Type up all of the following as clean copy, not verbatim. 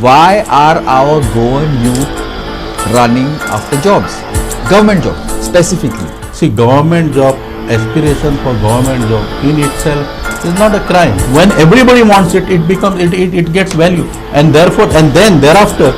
why are our Goan youth running after jobs? Government jobs specifically. See, government job, aspiration for government job in itself is not a crime. When everybody wants it, it gets value, and then thereafter,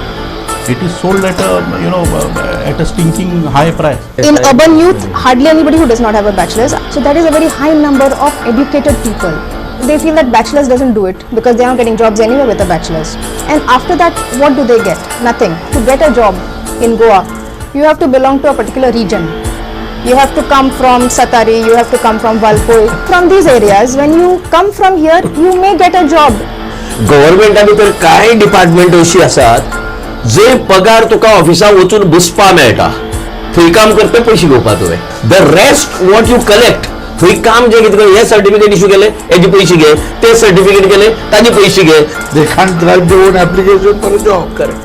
it is sold at a stinking high price. In urban youth, hardly anybody who does not have a bachelor's. So that is a very high number of educated people. They feel that bachelor's doesn't do it because they are not getting jobs anywhere with a bachelor's. And after that, what do they get? Nothing. To get a job in Goa, you have to belong to a particular region. You have to come from Satari, you have to come from Valpoi. From these areas, when you come from here, you may get a job. गव्हर्नमेंटा भितर कांय department अशी आसात जे पगार तुका ऑफिसाक वचून बसपा मेळटा, थंय काम करपे पयशे घेवपा तुवें. The rest what you collect, थंय काम जे कितें हे सर्टिफिकेट इश्यू केले हेजे पयशे घे, ते सर्टिफिकेट केले ताजे पयशे घे. They can't write their own application for a job. Correct.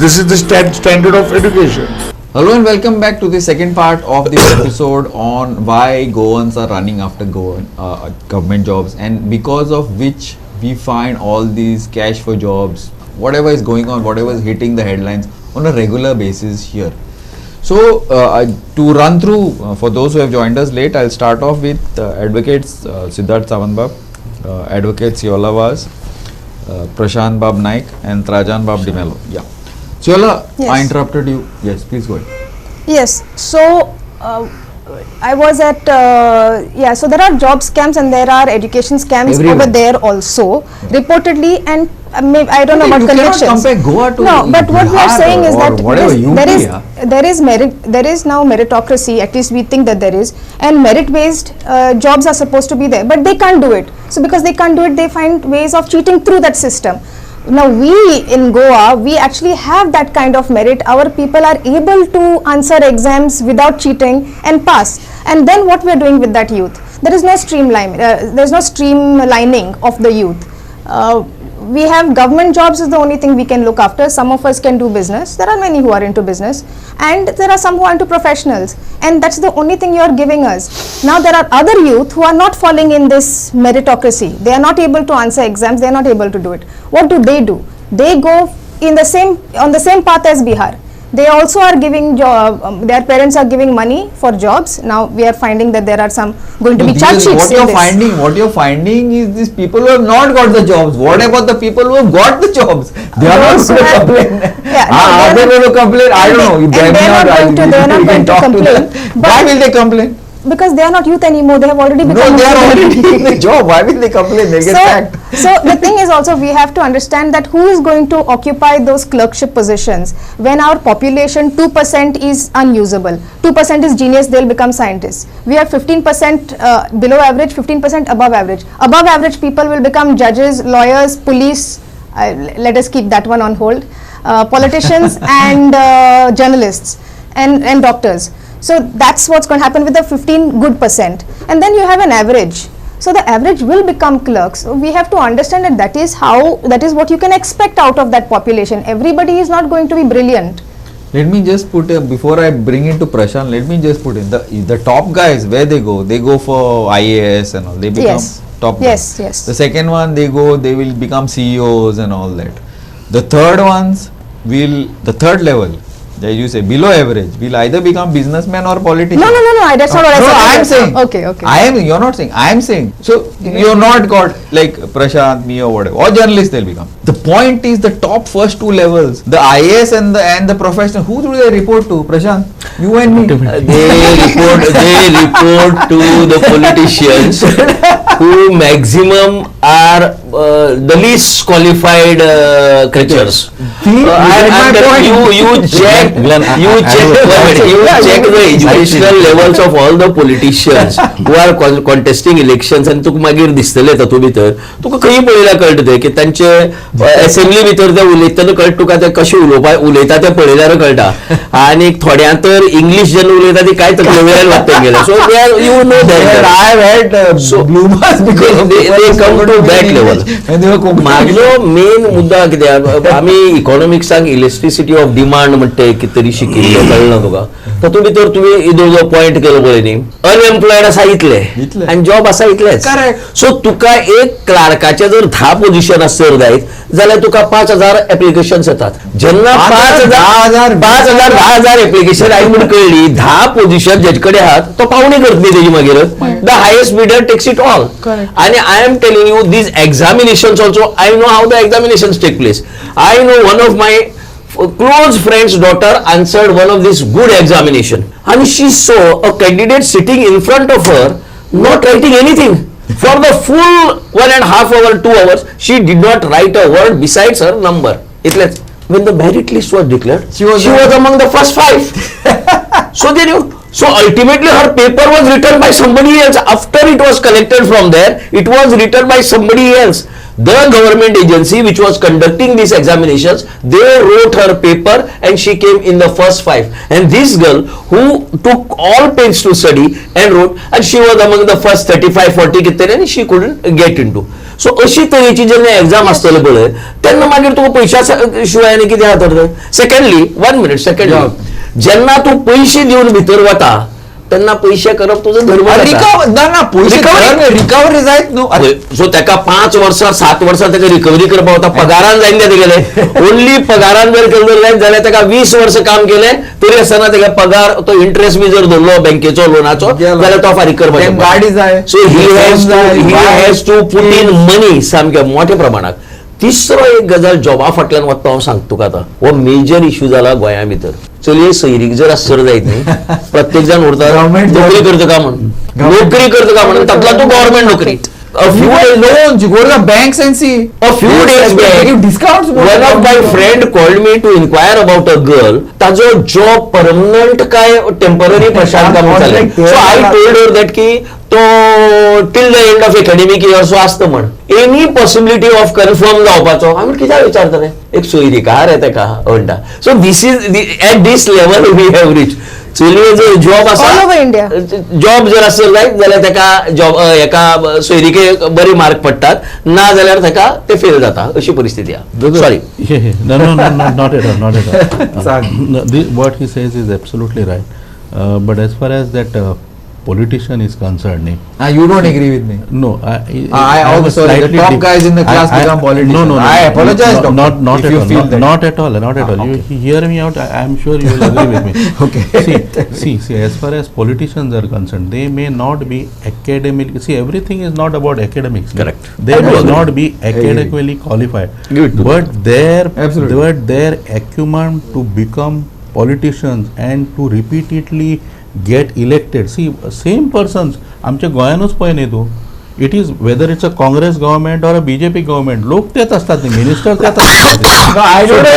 This is the standard of education. Hello and welcome back to the second part of this episode on why Goans are running after government jobs, and because of which we find all these cash for jobs, whatever is going on, whatever is hitting the headlines on a regular basis here. So to run through, for those who have joined us late, I'll start off with advocates Siddharth Savanbab, advocates Yola Vaz, Prashant Bab Naik and Trajan Bab Dimelo. Yeah. Yola, Yes. I interrupted you. Yes, please go ahead. Yes, so I was at, so there are job scams and there are education scams Everywhere. over there also, reportedly, and maybe, I don't know about You cannot connections. compare Goa to No, but what we are Bihar saying is or that whatever, there is now meritocracy, at least we think that there is, and merit-based jobs are supposed to be there, but they can't do it. So because they can't do it, they find ways of cheating through that system. Now we in Goa, we actually have that kind of merit. Our people are able to answer exams without cheating and pass. And then what we are doing with that youth? There is no streamlining of the youth. We have government jobs is the only thing we can look after. Some of us can do business. There are many who are into business, and there are some who are into professionals, and that's the only thing you are giving us. Now there are other youth who are not falling in this meritocracy. They are not able to answer exams. They are not able to do it. What do? They go in the same path as Bihar. They also are giving their parents are giving money for jobs. Now we are finding that there are some going to be charge sheets. What you're finding is these people who have not got the jobs. What about the people who have got the jobs? They are not going to complain. Are they going to complain? I don't know. They are not going to complain. Why will they complain? Because they are not youth anymore. They have already become. No, they are already doing the job. Why will they complain? They get sacked. So the thing is also, we have to understand that who is going to occupy those clerkship positions when our population 2% is unusable. 2% is genius, they'll become scientists. We have 15% below average, 15% above average. Above average people will become judges, lawyers, police. Let us keep that one on hold. Politicians and journalists and doctors. So that's what's going to happen with the 15 good percent. And then you have an average. So the average will become clerks. So we have to understand that that is what you can expect out of that population. Everybody is not going to be brilliant. Let me just put before I bring into Prashant, let me just put in the top guys, where they go for IAS and all. They become top guys. Yes. The second one, they will become CEOs and all that. The third third level, as you say, below average, will either become businessmen or politicians. No, that's not what I said. I am saying. Okay. You're not saying. I am saying. So you're not got like Prashant, me or whatever, or journalists they'll become. The point is the top first two levels, the IAS and the professional. Who do they report to? Prashant, you and me. They report to the politicians who maximum are the least qualified creatures. You check the educational levels of all the politicians who are contesting elections, and तुका मागीर दिसतले तातूंत भितर तुका खंय पळयल्यार कळटा की तांचे असेंब्ली भितर ते उलयतना कळटा तुका ते कशे उलयता ते पळयल्यार कळटा. आनी थोड्यां तर इंग्लीश जेन्ना उलयता ती कांय तकले वयल्यान वाचून गेले. So you know that I have had blue because of they come to that level. when they were cooking. म्हाजो मेन मुद्दा कितें आमी इकॉनॉमिक्सांक इलेस्ट्रिसिटी ऑफ डिमांड म्हणटा कितें तरी शिकिल्लो कळना तुका तातूंत भितर तुवें जो पॉयंट केलो पळय न्ही अनएम्प्लॉयड आसा इतले आनी जॉब आसा इतलेच. सो तुका एक क्लार्काचे जर 10 पोझिशन आसत जायत जाल्यार तुका 5,000 एप्लिकेशन्स येतात. जेन्ना 5,000 एप्लिकेशन आई म्हण कळली 10 पोझिशन जेचे कडेन आहात तो पावणी करतली तेजी मागीर the highest bidder takes it all. आनी I am telling you these examinations also, I know how the examinations take place. I know one of my close friend's daughter answered one of these good examination and she saw a candidate sitting in front of her not writing anything for the full 1.5 hour 2 hours. She did not write a word besides her number. When the merit list was declared, she was among the first 5. So they knew. So ultimately her paper was written by somebody else. After it was collected from there, it was written by somebody else. The government agency which was conducting these examinations, they wrote her paper and she came in the first 5. And this girl who took all pains to study and wrote, and she was among the first 35-40 कितने and she couldn't get into. सो अशी तरेची जेन्ना exam आसतले पळय तेन्ना मागीर तुका पयशा शिवाय आनी कितें जाता तर. सेकंडली 1 minute सेकंडली जेन्ना तूं पयशे दिवन भितर वता तेन्ना पयशे करप तुजो धर्म रिकवरी जायत न्हू. सो तेका 5 वर्सां 7 वर्सां तेका रिकवरी करपाक वता. पगारान जायना तेगेले ओन्ली पगारान जर केलें जाल्यार तेका 20 वर्स काम केलें तरी आसतना तेका पगार तो इंटरेस्ट बी जर धरलो बँकेचो लोनाचो जाल्यार तो फारीक करपाक गाडी जाय. So he has to put in money सामके मोठ्या प्रमाणात. तिसरो एक गजाल जॉबा फाटल्यान वता हांव सांगता तुका आतां हो मेजर इश्यू जाला गोंया भितर. चलये सैरीक जर आसर जायत न्ही प्रत्येक जाण उरता नोकरी करता काय म्हणून नोकरी करता काय म्हणून तातूंतला तूं गव्हर्नमेंट नोकरी. A few days loans, you go to the banks and see. A few days back, give discounts. One of my friend called me to inquire about a girl. ताजो job permanent काय temporary प्रशांत काम चालले. So I told her that की तो till the end of academic year so आसता म्हण. Any possibility of confirm जावपाचो हांव कित्याक विचारतले एक सोयरीकार येता का म्हणटा. So this is at this level we have reached. चलये जर जॉब आसा ऑल ओवर इंडिया जॉब जर आसत जायत जाल्यार तेका जॉब एका सोयरीके बरे मार्क पडटात ना जाल्यार तेका ते फेल जाता अशी परिस्थिती आहा. Sorry no, not at all. What he says is absolutely right, but as far as that politician is concerned, you don't agree with me. No, I also the top guys in the class become politicians. No, I apologize, not if you feel that. Not at all. Okay. You hear me out. I am sure you will agree with me. Okay. See. As far as politicians are concerned, they may not be academic. See, everything is not about academics. Correct. They may not be academically qualified, but their acumen to become politicians and to repeatedly get elected. See, same persons आमच्या गोंयानूच पळय न्ही तूं. It is whether it's a Congress government or a BJP government, लोक तेच असतात न्ही, minister तेच असतात. No, I don't know.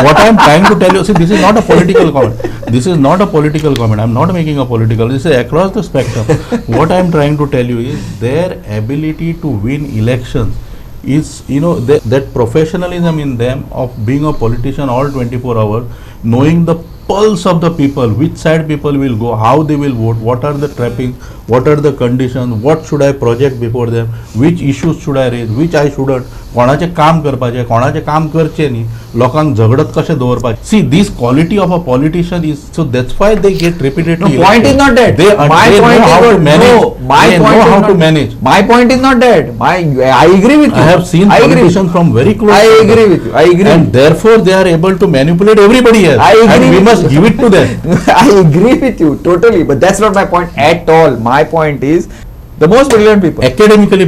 What I'm trying to tell you, see, this is not a political comment. This is not a political comment. I'm not making a political. This is across the spectrum. What I'm trying to tell you is their ability to win elections is, that professionalism in them of being a politician all 24 hours, knowing the pulse of the people, which side people will go, how they will vote, what are the trappings, what are the conditions, what should I project before them, which issues should I raise, which I shouldn't, कोणाचे काम करपाचे कोणाचे काम करचे न्ही, लोकांक झगडत कशे दवरपाचे. See, this quality of a politician is, so that's why they get repeatedly elected. Point is not that. They know how to manage. My point is not that. I agree with you. I have seen politicians from very close. I agree with you. And therefore they are able to manipulate everybody else. I agree. And we must give it to them. I agree with you totally, but that's not my point at all. My point is the most brilliant people, academically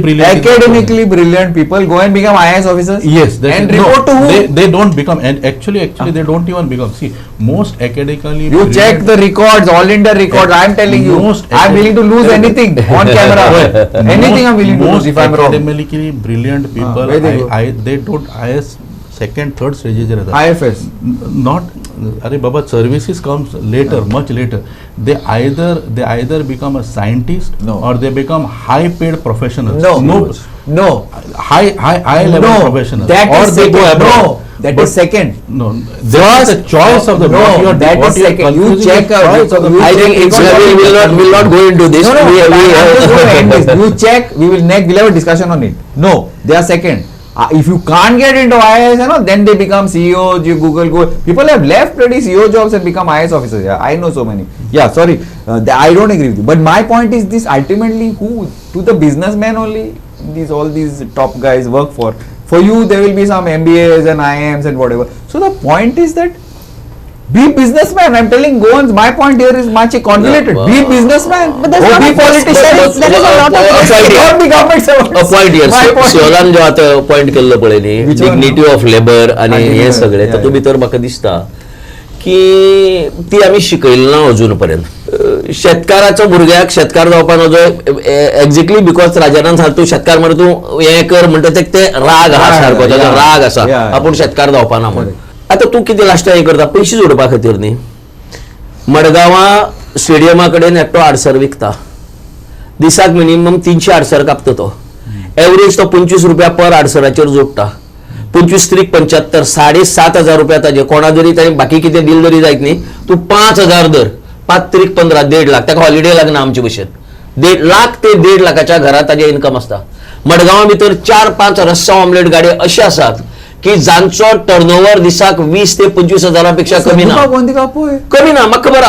brilliant people go and become IAS officers. Yes, and report to who? They don't become, and actually they don't even become. See, most academically you check the records, all India records. I am telling you, I am willing to lose anything on camera. Anything I am willing to lose if I am wrong. Academically brilliant people, they don't IAS second, third stages. IFS. Not. Arey Baba, services comes later, much later. They either become a scientist or they become high paid professionals. No. High level professionals. That or is they go abroad. That But- is second. No, there is a choice of the No, what you are that what is you are second. You confusing check is choice of the you I think check it's economic- will not go into this. No, no, We- I'm just going to end this. we- You check, we'll have a discussion on it. No, they are second. If you can't get into IAS, then they become CEOs, you Google. People have left pretty CEO jobs and become IAS officers. Yeah, I know so many. Yeah, sorry. I don't agree with you. But my point is this, ultimately, who? To the businessmen only, all these top guys work for. For you, there will be some MBAs and IIMs and whatever. So the point is that be businessman. I'm telling Goans, my point here is much convoluted. No, Be businessman. But there's Or not be a- politician. there is a lot of risk. Don't be government servants. Point My point. शिवलान जो आता point केल्लो पळय न्ही Which one? Dignity of labour आनी Ah, हे dignity, सगळे yeah, तातूंत yeah. भितर म्हाका दिसता की ती आमी शिकयली ना अजून पर्यंत शेतकाराच्या भुरग्याक शेतकार जावपा नजो एक्झॅक्टली बिकॉज राजनान सांगता तूं शेतकार मरे तूं हें कर म्हणटा ते राग आहा राग, सारको ताजो yeah, राग आसा yeah. आपूण शेतकार जावपा ना म्हणून आतां तूं कितें लास्ट हें करता पयशे जोडपा खातीर न्ही मडगांवां स्टेडियमा कडेन एकटो आडसर विकता दिसाक मिनिमम 300 आडसर कापता तो एवरेज तो 25 रुपया पर आडसराचेर जोडटा 25 त्रिक 75 7,500 रुपया ताजे कोणा जरी ताणें बाकी कितें दिल जरी जायत न्ही तूं 5,000 धर 5 त्रिक 15 1.5 लाख ताका हॉलिडे लागना आमचे भशेन 1.5 लाख ते 1.5 लाखाच्या घरात ताजे इन्कम आसता मडगांवा भितर 4-5 रस्सा ऑमलेट गाडयो अशे आसात की जांचो टर्नओव्हर दिसाक 20 ते 25 हजारापेक्षा कमी ना कमी ना म्हाका खबर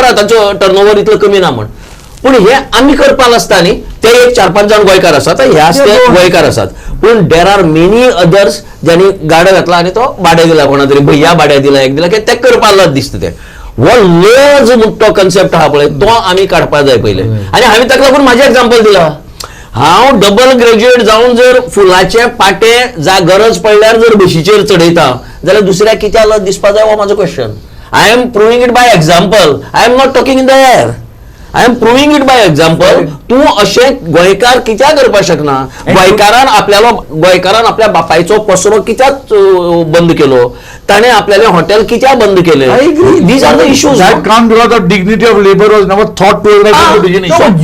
आहा तांचो टर्नओव्हर इतलो कमी ना म्हण पूण हे आमी करपाक आसता न्ही ते एक 4-5 जाण गोंयकार आसात हे आसते गोंयकार आसात पूण देर आर मेनी अदर्स ज्यांनी गाडो घातला आनी तो भाड्या दिला कोणा तरी भैया भाड्या दिला एक दिला की ते करपाक दिसता ते हो लज म्हणटा तो कन्सेप्ट आहा पळय तो आमी काडपाक जाय पयले आनी हांवें ताका लागून म्हाजें एक्झाम्पल दिलां हांव डबल ग्रॅज्युएट जावन जर फुलाचे पाटे गरज पडल्यार जर बशीचेर चडयता जाल्यार दुसऱ्याक कित्याक लज दिसपाक जाय हो म्हाजो question I am proving it by example I am not talking in the air I am proving it by example तूं अशें गोंयकार कित्याक करपाक शकना गोंयकारान आपल्या बापायचो पसरो कित्याक बंद केलो ताणें आपल्यालें हॉटेल कित्याक बंद केलें these are the issues That comes because the dignity of labor was never thought to as a definition.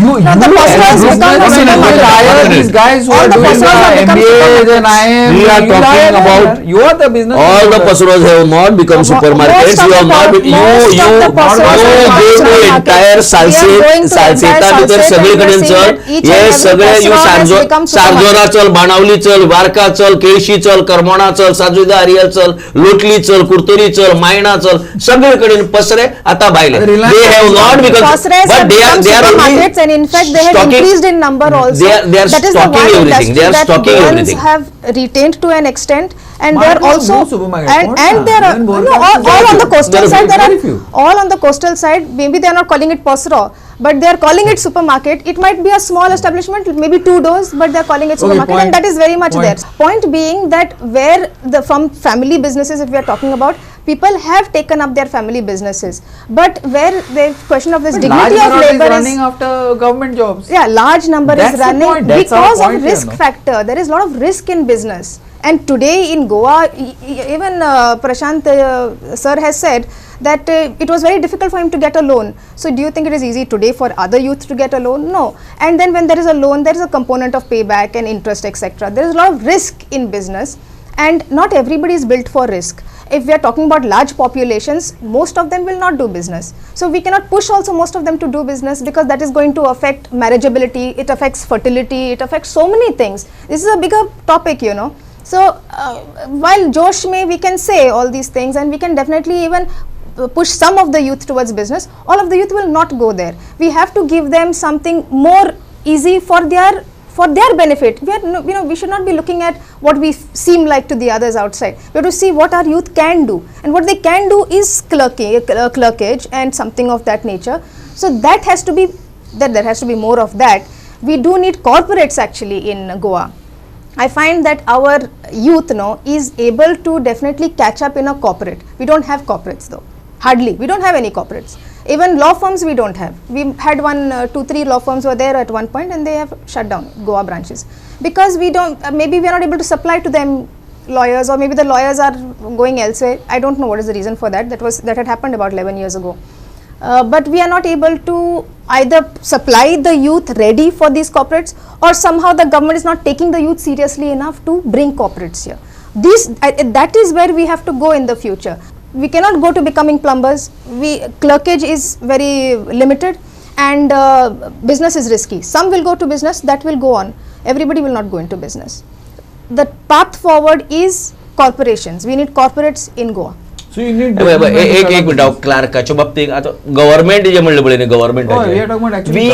the personals become the supermarket. These guys who All are the doing personals have become MBAs and IIMs. We are talking about- You are the business. all the Pasuros have not become supermarkets. Most of You have the not. most of the Pasuros You are go to supermarkets. entire We are going to सालसेता entire भितर Salseta सगळे and कडेन we are चल seeing that each हे and every सगळे यू Pasuron has become सारजोरा चल बाणावली चल वारका चल केळशी चल करमोणा चल साजुदा आरियल चल लोटली चल कुर्तोरी चल मायणा चल सगळे कडेन पसरे आता भायले they have not become Pasuros have but they become are supermarkets and in fact they have stocking- increased in number also. they are That is the stocking one everything. They industry are that stocking Goans everything. have retained to an extent and they are Market also no supermarket. and there are Then no, Bolgar- all on the coastal There are side there very are few. all on the coastal side maybe they are not calling it Pasro but they are calling it supermarket. It might be a small establishment, maybe 2 doors, but they are calling it Okay, supermarket, point- and that is very much point. there. Point being that where from family businesses, if we are talking about, people have taken up their family businesses, but where the question of this Large dignity of number is labor running is, after government jobs. yeah, large number That's is the running point. That's our because point of here, risk no? factor. There is a lot of risk in business. And today in Goa, even Prashant sir has said that it was very difficult for him to get a loan. So do you think it is easy today for other youth to get a loan? No. And then when there is a loan, there is a component of payback and interest, etc. There is a lot of risk in business, and not everybody is built for risk. If we are talking about large populations, most of them will not do business. So we cannot push also most of them to do business because that is going to affect marriageability, it affects fertility, it affects so many things. This is a bigger topic, you know. So while Josh may, we can say all these things and we can definitely even push some of the youth towards business, all of the youth will not go there. We have to give them something more easy for their benefit. We are, we should not be looking at what we seem like to the others outside. We have to see what our youth can do, and what they can do is clerkage and something of that nature. So that has to be, there has to be more of that. We do need corporates actually in Goa. I find that our youth is able to definitely catch up in a corporate. We don't have corporates though, hardly. We don't have any corporates. Even law firms we don't have. We had 2-3 law firms were there at one point and they have shut down Goa branches because we don't, maybe we are not able to supply to them lawyers, or maybe the lawyers are going elsewhere. I don't know what is the reason for that. That had happened about 11 years ago. But we are not able to either supply the youth ready for these corporates, or somehow the government is not taking the youth seriously enough to bring corporates here. That is where we have to go in the future. We cannot go to becoming plumbers. Clerkage is very limited, and business is risky. Some will go to business, that will go on. Everybody will not go into business. The path forward is corporations. We need corporates in Goa. So you need एक minute क्लार्काच्या बाबतीत आता government जे म्हणलं पळय government Oh, we are talking about actually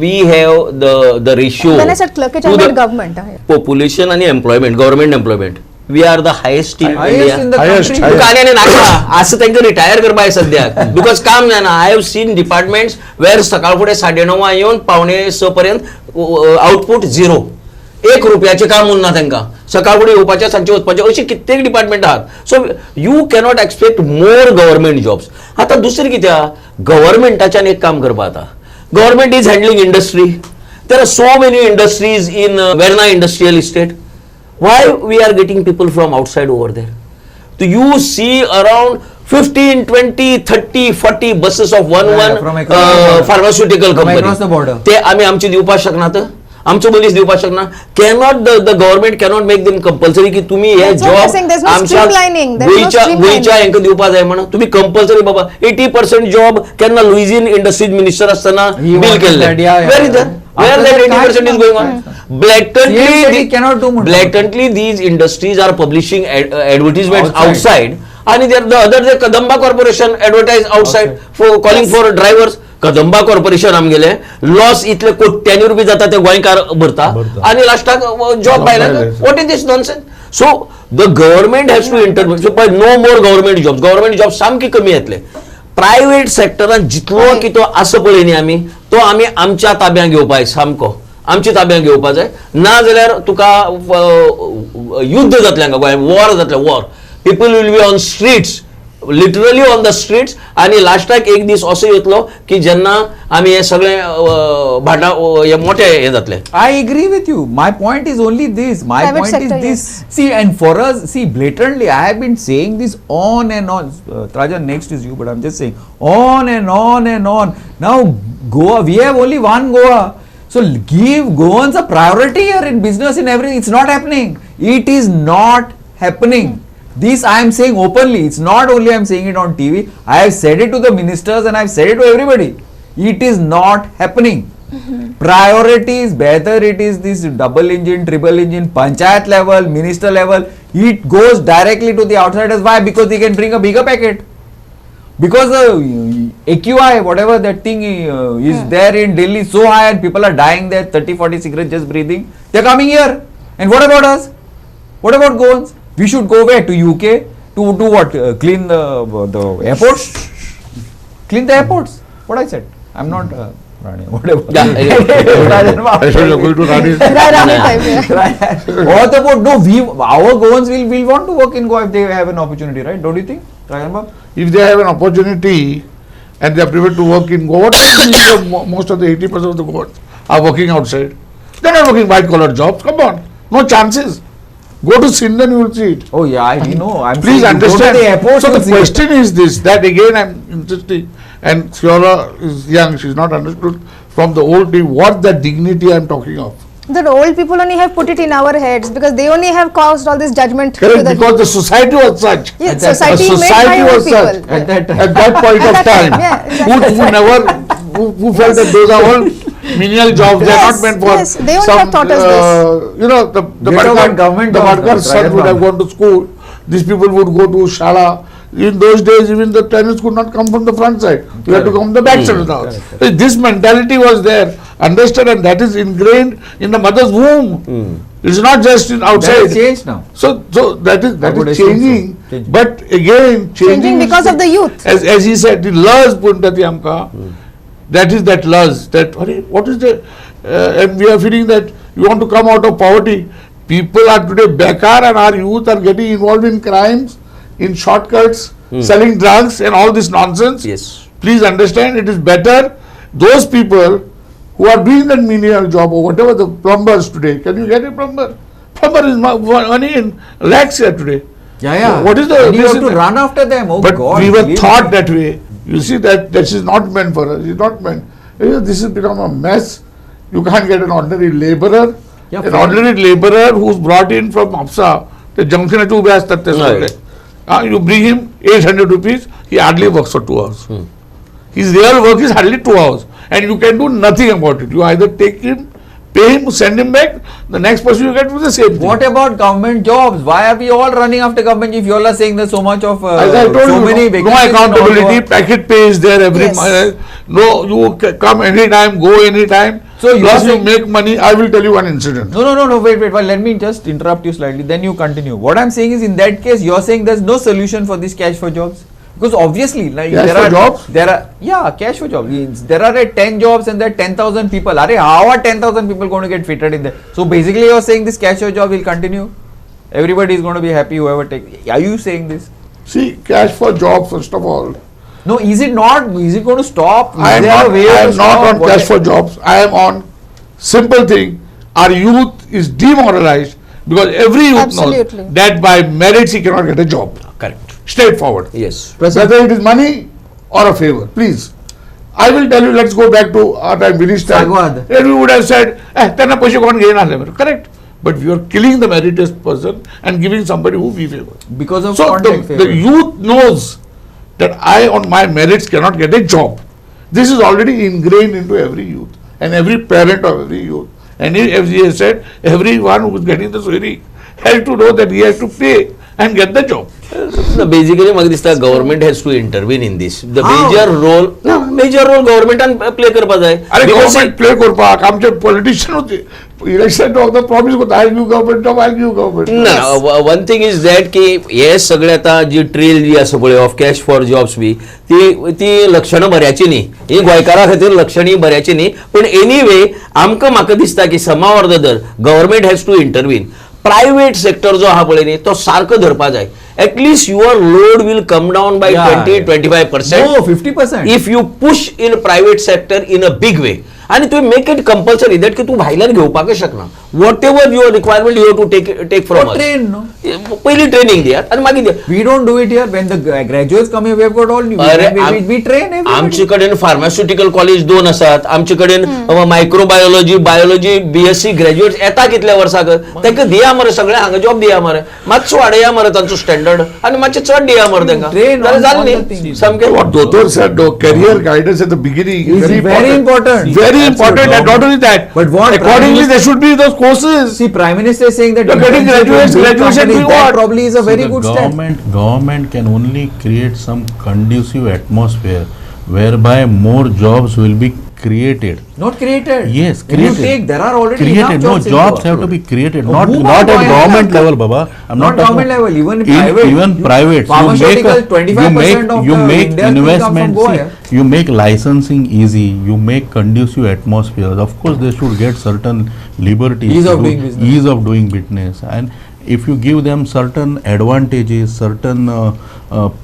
we have the ratio When I said clerkage, I meant government. population आणि employment, government employment, we are the highest in highest in the Highest, country. highest. काल्याने नाका असं त्यांचं retire करपा सध्या because काम जायना. I have seen departments where सकाळ फुडें 9:30 येवन 5:45 पर्यंत आउटपुट 0. 1 रुपयाचें काम उरना तांकां. सकाळ फुडें येवपाचें सांजचे वचपाचें अशी कित्येक डिपार्टमेंट आहात. So you cannot expect more government jobs. आता दुसरें कित्याक गव्हर्नमेंटाच्यान एक काम करपा आता. Government is handling industry. There are so many industries in Verna industrial estate. Why we are getting people from outside over there? So you see around 15, 20, 30, 40 buses of one from across pharmaceutical company. across the border. ते आम्ही आमची दिवपाक शकनात. आमचो मनीस दिवपाक शकना. Cannot the government cannot make them compulsory की तुम्ही हे That's what I'm job saying. There's no streamlining. There's no streamlining. गोयच्या हेंका दिवपा जाय म्हणून तुम्ही कंपल्सरी बाबा 80% जॉब केन्ना लुइजियन इंडस्ट्रीज मिनिस्टर असताना He बिल wanted केल्ले. that, yeah, Where is yeah. that? Where After that that 80% is going on? CM said he cannot do more. Blatantly these industries are publishing advertisements outside. And the other the Kadamba Corporation advertise outside for calling for drivers. Kadamba Corporation आमगेले loss इतले कोट्यांनी रुपये जाता ते गोंयकार भरता आणि लास्टाक जॉब पायला. What is this nonsense? So the government has to interview. No more government jobs. Government job सामकी कमी येतले. प्रायव्हेट सेक्टरान जितलो की तो आसो पळय न्ही आमी तो आमी आमच्या ताब्यात घेवपाक सामको आमची ताब्यात घेवपाक जाय. ना जाल्यार तुका युद्ध जातलें हांगा गोंयांत. वॉर जातलें. War. People will be on streets, literally on the streets. आणि लास्टाक एक दीस असो येतलो की जेन्ना आमी हे सगळे भांडा हे मोठे हे जातले. I agree with you. My point is only this. My Private point sector, is this. See, and for us, see, blatantly, I have been saying this on and on. Trajan, next is you, but I'm just saying on and on and on. Now, Goa, we have only one Goa. So give Goans a priority here in business, in everything. It's not happening. It is not happening. This I am saying openly. It's not only I am saying it on TV. I have said it to the ministers and I have said it to everybody. It is not happening. Priorities, whether it is this double engine, triple engine, panchayat level, minister level, it goes directly to the outsiders. Why? Because they can bring a bigger packet. Because the AQI, whatever that thing is there in Delhi so high and people are dying there, 30-40 cigarettes just breathing. They are coming here. And what about us? What about Goans? We should go where? To UK? To do what? Clean the airports? Clean the airports. What I said. I'm not Rani. Whatever. I should have going to Rani. Rani type, yeah. What about, no, our Goans will want to work in Goa if they have an opportunity, right? Don't you think? Rajan Bab? If they have an opportunity and they are prepared to work in Goa, what is the most of the 80% of the Goans are working outside? They are not working white collar jobs. Come on, no chances. Go to Sindh and you will see it. Oh yeah, we know. I'm Please saying you go to understand. the airport, So you the see it. question is this, that again I'm insisting, and Fiora is young, she's not understood from the old team what the dignity I'm talking of. The old people only have put it in our heads because they only have caused all this judgment. Correct, to the because the society was such. Yeah, At that- society the made society by old was such. people. At that time. At that point At of that time, time, yeah, exactly. who felt that those are all menial jobs, they are Yes, not meant for yes, they only some, have taught us this. you know, the Get over government jobs now, Badkar's son private would have one. gone to school, these people would go to Shala. In those days, even the tenants could not come from the front side. You had to come from the back side of the house. This mentality was there, understood, and that is ingrained in the mother's womb. It's not just in That outside. has changed now. So that would is assume so. changing. Changing. But again, Changing is because of the youth. As he said, the laws puntati amka. That is that laws. That what is the and we are feeling that you want to come out of poverty. People are today bekar and our youth are getting involved in crimes, in shortcuts, selling drugs and all this nonsense. Yes. Please understand, it is better those people who are doing that menial job or whatever, the plumbers today. Can you get a plumber? Plumber is money in lakhs here today. Yeah. What is the? And you this have is to the- run after them. Oh but God. we were believe taught me. that way. You see that this is not meant for us. It's not meant. This has become a mess. You can't get an ordinary laborer. Yeah, An fine. ordinary laborer who's brought in from APSA ते जंक्शनाचे उभे असतात ते सगळे. You bring him 800 rupees, he hardly works for 2 hours. His real work is hardly 2 hours, and you can do nothing about it. You either take him, pay him, send him back. The next person you get will the same thing. What about government jobs? Why are we all running after government if you all are saying there's so much of As I told so you, many no vacancies and accountability, all packet pay is there every Yes. month. No, you come anytime, go anytime. So you Plus are you saying- make money. I will tell you one incident. No, wait. Well, let me just interrupt you slightly. Then you continue. What I'm saying is, in that case, you're saying there's no solution for this cash for jobs, because obviously, like Cash there for are jobs? cash for jobs. Means there are 10 jobs and there are 10,000 people. How are 10,000 people going to get fitted in there? So basically, you're saying this cash for job will continue. Everybody is going to be happy. Whoever takes. Are you saying this? See, cash for job first of all. No, is it not? Is it going to stop? I am Is there a not, way I to am not stop? on What- cash for jobs. I am on simple thing. Our youth is demoralized because every youth Absolutely. knows that by merits he cannot get a job. Correct. Straightforward. Yes. Whether it is money or a favor, please. I will tell you. Let's go back to our time, Vinny's time. Sagwad. Then we would have said, "त्यांना पैसे कोण घेणार नाही." Correct. But we are killing the meritorious person and giving somebody who we favor. Because of So contact the favor. youth knows that I on my merits cannot get a job. This is already ingrained into every youth and every parent of every youth. And as he has said, everyone who is getting the salary has to know that he has to pay and get the job. No, basically म्हाका दिसता government has to intervene in this. The How? major role government play करपा जाय. अरे Because government play करपाक आमचे politician होते election वखदां promise करता I give government job I give government. ना वन थिंग इज दॅट की हे सगळे आता जी ट्रेल जी आसा पळय ऑफ कॅश फॉर जॉब्स बी ती लक्षणां बऱ्याची न्ही. ही गोंयकारा खातीर लक्षणी बऱ्याची न्ही. पण एनीवे आमकां म्हाका दिसता की समाव or the other government has to intervene. Private sector जो आहा पळय न्ही तो सारको धरपा जाय. At least your load will come down by 20-25%. No, 50%. If you push in private sector in a big way. आणि तुम्ही मेक इट कंपल्सरी दॅट की तू भायल्यान घेवपाकच शकना. Whatever your requirement you to take from Or train, no? पहिली training दियात आणि मागीर दियात. We don't do it here. When the graduates come here, we have got all new. अरे We train everybody. आमचे कडेन फार्मास्युटिकल कॉलेज 2 आसात. आमचे कडेन मायक्रोबायोलॉजी बायोलॉजी बीएससी ग्रॅज्युएट्स येता कितल्या वर्साक तांकां दिया मरे सगळे हांगा जॉब दिया मरे. मातसो वाडया मरे तांचो स्टँडर्ड आणि मातशे चड दिया मरे तांकां. Train जाल्यार on जालें all the न्ही things. सामकें. What Dotor said, career guidance at the beginning is Is very important. Very important, and not only that, But what accordingly there should be those courses. See, Prime Minister is saying that You're getting internship in big graduation companies, reward. that probably is a very the good step. government can only create some conducive atmosphere whereby more jobs will be created. Not created. Yes, When you created. take, there are already Created. enough No, jobs. in jobs Goa. have to be created. Oh, Not who at are government going level, Baba. I'm Not not government level, even private. Even You- private. pharmaceutical, 25% of you the make India's income from investment. Goa, See, you make licensing easy. You make conducive atmosphere. Of course, they should get certain liberties. Ease of to doing business. Ease of doing business. And if you give them certain advantages, certain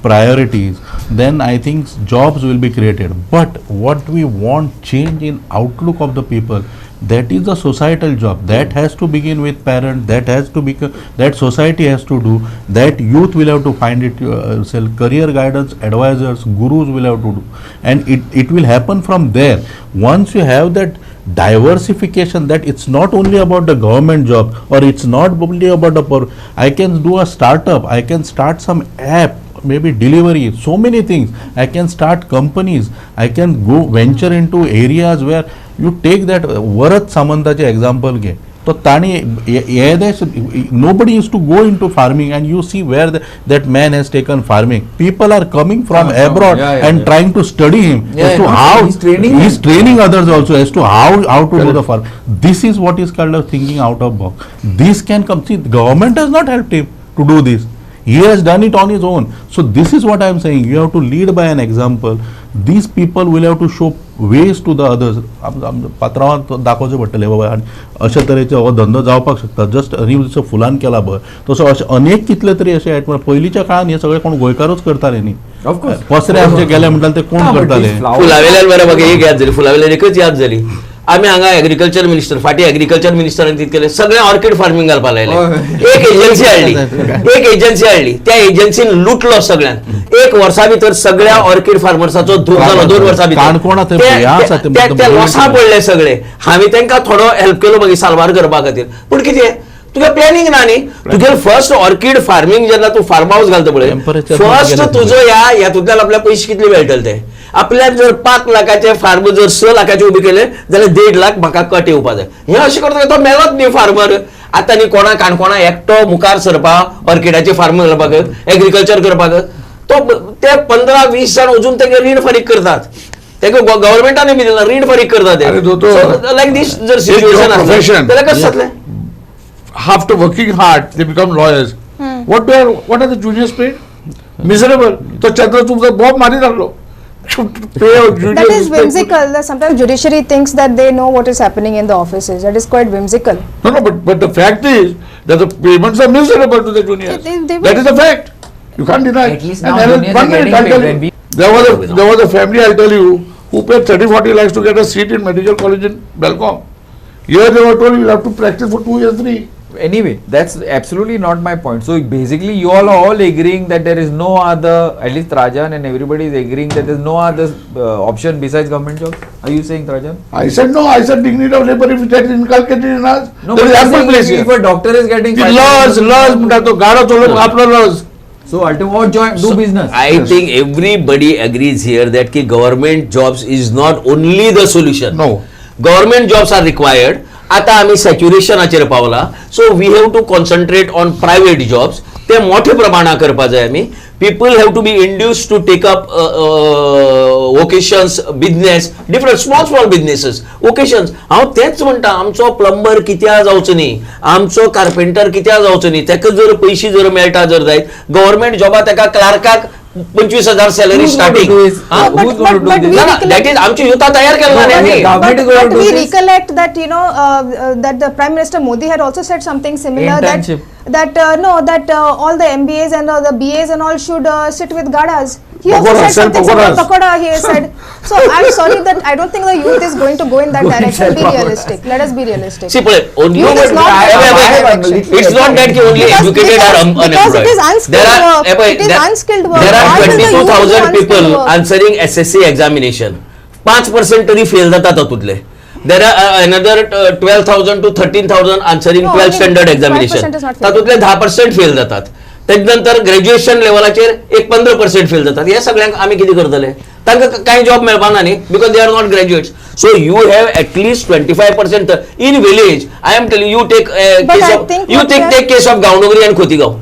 priorities, then I think jobs will be created. But what we want change in outlook of the people, that is the societal job. That has to begin with parents. That has to become, that society has to do. That youth will have to find it yourself. Career guidance advisors, gurus will have to do, and it will happen from there. Once you have that diversification, that it's not only about the government job, or it's not only about I can do a startup, I can start some app, maybe delivery, so many things. I can start companies, I can go venture into areas where you take that Varat Samantache example ge. So Tani, nobody used to go into farming, and you see where that man has taken farming. People are coming from abroad and trying to study him as to how he's training others also as to how to do the farm. This is what is called of thinking out of box. This can come. See, the government has not helped him to do this. He has done it on his own. So this is what I am saying. You have to lead by an example. These people will have to show ways to the others. पात्रांवात दाखोवचें पडटलें बाबा अशे तरेचे हो धंदो जावपाक शकता. Just जसो फुलान केला पळय तसो अशे अनेक कितले तरी अशे पयलींच्या काळान हे सगळे कोण गोंयकारूच करताले न्ही. पसरे आमचे गेले म्हणटाले ते कोण करताले. फुलावेल्यान बरें म्हाका एक याद जाली. फुलावेल्यान एकच याद जाली. आम्ही हांगा एग्रीकल्चर मिनिस्टर फाटी एग्रीकल्चर मिनिस्टरान कितें केलें सगळे ऑर्कीड फार्मिंग घालपाक लायले. एक एजन्सी हाडली. त्या एजन्सीन लुटलो सगळ्यांक. 1 वर्सा भितर सगळ्या ऑर्कीड फार्मर्साचो धूर जालो. 2 वर्सां भितर ते लॉसा पडले सगळे. हांवें तांकां थोडो हेल्प केलो मागीर साल्वार करपा खातीर. पूण कितें तुका प्लॅनिंग ना न्ही तुगे फर्स्ट ऑर्कीड फार्मिंग जेन्ना तू फार्म हाऊस घालता पळय Temperature फर्स्ट गेलं तुजो ह्यातूंतल्यान आपल्याक पयशे कितले मेळटले ते आपल्याक जर 5 लाखाचे फार्म जर 6 लाखाचे उबे केले जाल्यार 1.5 लाख म्हाका कट येवपा जाय हे अशें करता तो मेलोच न्ही फार्मर आतां न्ही कोणा काणकोणा एकटो मुखार सरपाक ऑर्किडाचे फार्म घालपाक एग्रीकल्चर करपाक तो ते 15-20 जाण अजून तेगे रीण फारीक करतात तेका गव्हर्मेंटान बी दिला रीण फारीक करतात अरे दोतोर, लायक दिस जर your सिच्युएशन profession. जाल्यार कशें जातलें After working hard, they become lawyers. What are the juniors paid? Miserable. So Chandra तुमचा बॉब मारी लागलो. Pay your juniors. That is whimsical. Sometimes judiciary thinks that they know what is happening in the offices. That is quite whimsical. No, but the fact is that the payments are miserable to the juniors. They That is a fact. You can't deny. At least And now there is juniors one are minute, getting I'll tell paid when you. There was a family, I'll tell you, who paid 30-40 lakhs to get a seat in medical college in Belcom. Here they were told you will have to practice for 2 years free. Anyway, that's absolutely not my point. So basically, you all are all agreeing that there is no other, at least Trajan and everybody is agreeing that there is no other option besides government jobs. Are you saying, Trajan? I said no, I said dignity of labor if that is inculcated in us. No, there but is I'm ample saying place if here. a doctor is getting The laws, म्हणटा तो गाडो चलोवप आपलो laws. so ultimately join do business. I think everybody agrees here that ki government jobs is not only the solution. No. Government jobs are required. आता आम्ही सॅच्युरेशनाचेर पावला so we have to concentrate on private jobs ते मोठ्या प्रमाणात करपा जाय आमी people have to be induced to take up vocations business different small businesses vocations हांव तेच म्हणटा आमचो प्लंबर कित्याक जावचो न्ही आमचो कार्पेंटर कित्याक जावचो न्ही ताका जर पयशे जर मेळटा जर जायत गव्हर्मेंट जॉबा ताका क्लार्काक 25,000 सॅलरी स्टार्टिंग दॅट इज आमची युथा तयार केला न्ही But we recollect that that the Prime Minister Modi had also said something similar Internship. that all the MBAs and the BAs and all should sit with gadas. He also Pakoda, said sell something similar. pakodas. Pakoda, he said. So I'm sorry that I don't think the youth is going to go in that Go and direction. sell Be pakodas. realistic. Let us be realistic. See, only Youth is not it's not that only educated are unemployed. Because it is unskilled work. It is unskilled work. There are Why will the youth do 22,000 unskilled people work? answering SSC examination. 5% तरी fail जातात तातूंतले. There are another 12,000 to 13,000 answering No, 12th I mean, standard 5% examination. is not fail. तातूंतले 10% fail जातात. त्यानंतर graduation लेवलाचेर एक 15% fail जातात. हे सगळ्यांक आमी कितें करतले? तांकां कांय जॉब मेळपाना न्ही because they are not graduates. So you have at least 25% in village. I am telling you take But I think what we are- case of Gaondongri and Khotigao.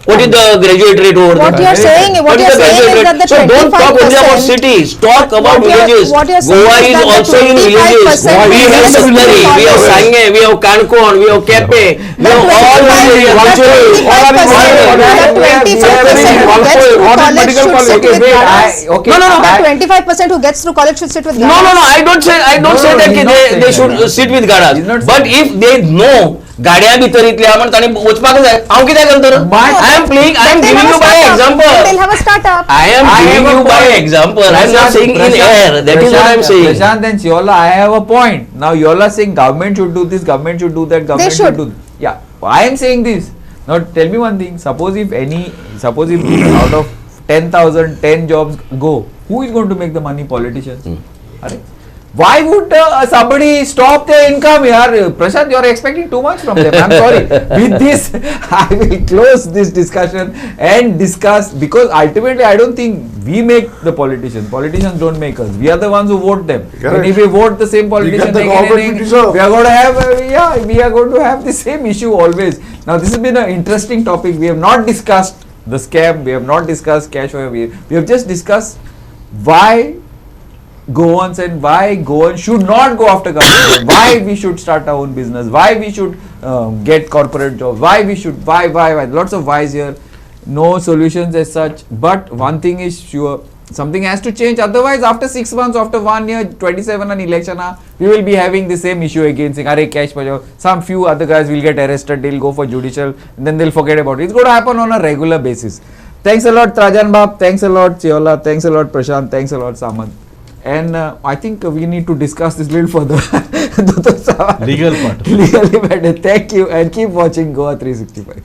What is the graduate rate over What there? you are saying, what you are saying is that the So don't talk only about 25%. cities. Talk about What you are- villages. what you are saying Goa is is that the also in villages. 25% We have is Sundari, we have villages. Sange, we have Kankon, we have Kepe, we have all these areas. What What you is medical college? Okay, Okay, No, no, no. That 25% who gets through college should sit with No, no, no. I don't say No, that he's not saying they should that. sit with He's gadas. not But saying if they know गाड्या भितर इतल्या म्हण ताणी वचपाक जाय हांव कित्याक घालतलो I am playing I am giving you by They'll example have a startup. I am giving you by example. I am not saying in air. That is what I am saying. Prashant and Siola, I have a point. Now Yola saying government should do this, government should do that, government should. do. Yeah, I am saying this. Now tell me one thing. Suppose if out of 10,000, 10 jobs go, who is going to make the money? Politicians. Are why would somebody stop their income here? Prashant, you are expecting too much from them. I'm sorry. With this, I will close this discussion and discuss, because ultimately I don't think we make the politicians. Politicians don't make us. We are the ones who vote them. Correct. And if we vote the same politician, get the again and government again, we deserve. we are going to have we are going to have the same issue always. Now this has been an interesting topic. We have not discussed the scam. We have not discussed cash over. We have just discussed why Goans and why Goans should not go after government, why we should start our own business, why we should get corporate jobs, why we should, why, lots of whys here, no solutions as such, but one thing is sure, something has to change, otherwise after 6 months, after 1 year, 27 an election, we will be having the same issue again, saying, "Arey, cash pajo." Some few other guys will get arrested, they'll go for judicial, and then they'll forget about it. It's going to happen on a regular basis. Thanks a lot, Trajan Bab, thanks a lot, Chiola, thanks a lot, Prashant, thanks a lot, Samant. And I think we need to discuss this a little further. Legal part. Legally better. Thank you and keep watching GOA365.